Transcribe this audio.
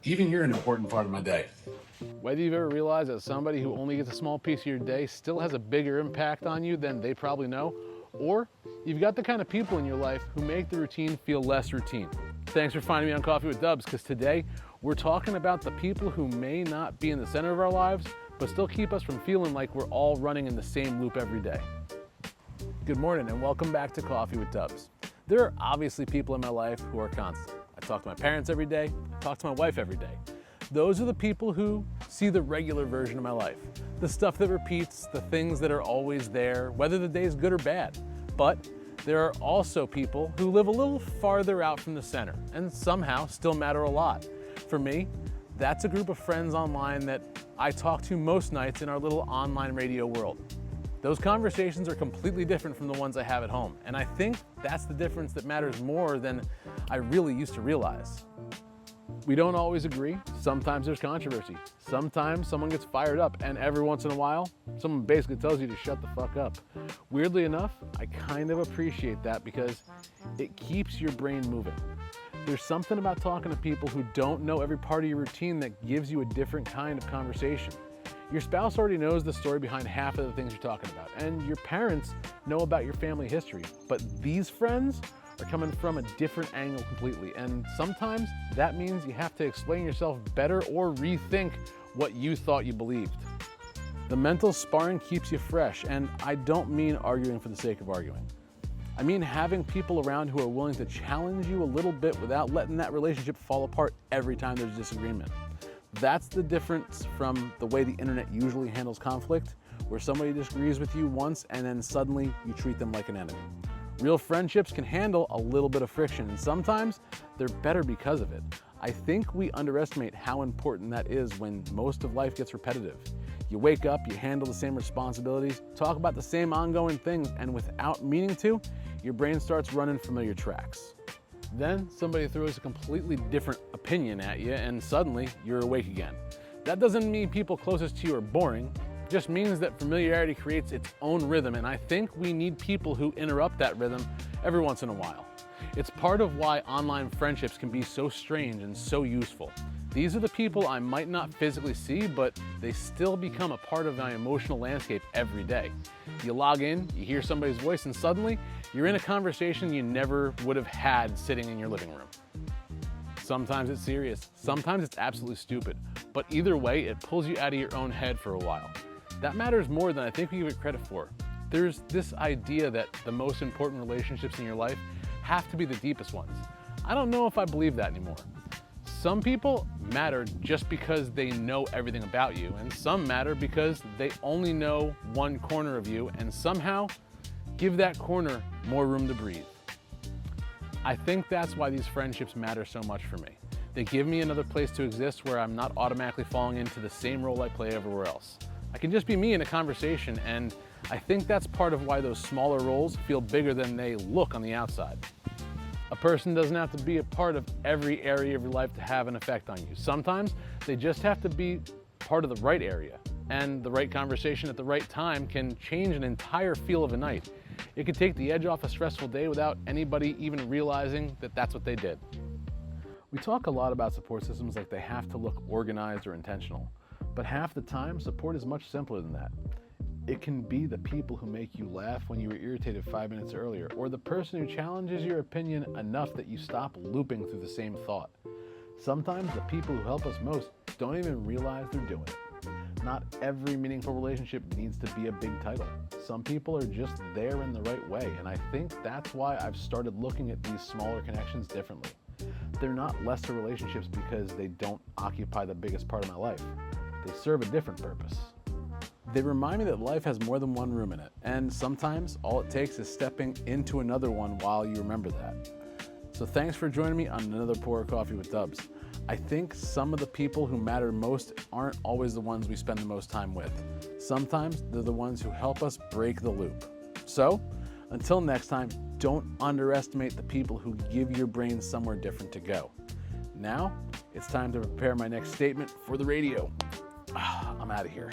Even you're an important part of my day. Whether you've ever realized that somebody who only gets a small piece of your day still has a bigger impact on you than they probably know, or you've got the kind of people in your life who make the routine feel less routine. Thanks for finding me on Coffee with Dubs, because today we're talking about the people who may not be in the center of our lives, but still keep us from feeling like we're all running in the same loop every day. Good morning and welcome back to Coffee with Dubs. There are obviously people in my life who are constant. I talk to my parents every day, I talk to my wife every day. Those are the people who see the regular version of my life. The stuff that repeats, the things that are always there, whether the day is good or bad. But there are also people who live a little farther out from the center and somehow still matter a lot. For me, that's a group of friends online that I talk to most nights in our little online radio world. Those conversations are completely different from the ones I have at home, and I think that's the difference that matters more than I really used to realize. We don't always agree. Sometimes there's controversy. Sometimes someone gets fired up, and every once in a while, someone basically tells you to shut the fuck up. Weirdly enough, I kind of appreciate that because it keeps your brain moving. There's something about talking to people who don't know every part of your routine that gives you a different kind of conversation. Your spouse already knows the story behind half of the things you're talking about, and your parents know about your family history, but these friends are coming from a different angle completely, and sometimes that means you have to explain yourself better or rethink what you thought you believed. The mental sparring keeps you fresh, and I don't mean arguing for the sake of arguing. I mean having people around who are willing to challenge you a little bit without letting that relationship fall apart every time there's disagreement. That's the difference from the way the internet usually handles conflict, where somebody disagrees with you once and then suddenly you treat them like an enemy. Real friendships can handle a little bit of friction, and sometimes they're better because of it. I think we underestimate how important that is when most of life gets repetitive. You wake up, you handle the same responsibilities, talk about the same ongoing things, and without meaning to, your brain starts running familiar tracks. Then somebody throws a completely different opinion at you and suddenly you're awake again. That doesn't mean people closest to you are boring, it just means that familiarity creates its own rhythm, and I think we need people who interrupt that rhythm every once in a while. It's part of why online friendships can be so strange and so useful. These are the people I might not physically see, but they still become a part of my emotional landscape every day. You log in, you hear somebody's voice, and suddenly you're in a conversation you never would have had sitting in your living room. Sometimes it's serious, sometimes it's absolutely stupid, but either way, it pulls you out of your own head for a while. That matters more than I think we give it credit for. There's this idea that the most important relationships in your life have to be the deepest ones. I don't know if I believe that anymore. Some people matter just because they know everything about you, and some matter because they only know one corner of you and somehow give that corner more room to breathe. I think that's why these friendships matter so much for me. They give me another place to exist where I'm not automatically falling into the same role I play everywhere else. I can just be me in a conversation, and I think that's part of why those smaller roles feel bigger than they look on the outside. A person doesn't have to be a part of every area of your life to have an effect on you. Sometimes they just have to be part of the right area, and the right conversation at the right time can change an entire feel of a night. It could take the edge off a stressful day without anybody even realizing that that's what they did. We talk a lot about support systems like they have to look organized or intentional, but half the time support is much simpler than that. It can be the people who make you laugh when you were irritated 5 minutes earlier, or the person who challenges your opinion enough that you stop looping through the same thought. Sometimes the people who help us most don't even realize they're doing it. Not every meaningful relationship needs to be a big title. Some people are just there in the right way, and I think that's why I've started looking at these smaller connections differently. They're not lesser relationships because they don't occupy the biggest part of my life. They serve a different purpose. They remind me that life has more than one room in it, and sometimes all it takes is stepping into another one while you remember that. So thanks for joining me on another Pour of Coffee with Dubs. I think some of the people who matter most aren't always the ones we spend the most time with. Sometimes they're the ones who help us break the loop. So, until next time, don't underestimate the people who give your brain somewhere different to go. Now, it's time to prepare my next statement for the radio. I'm out of here.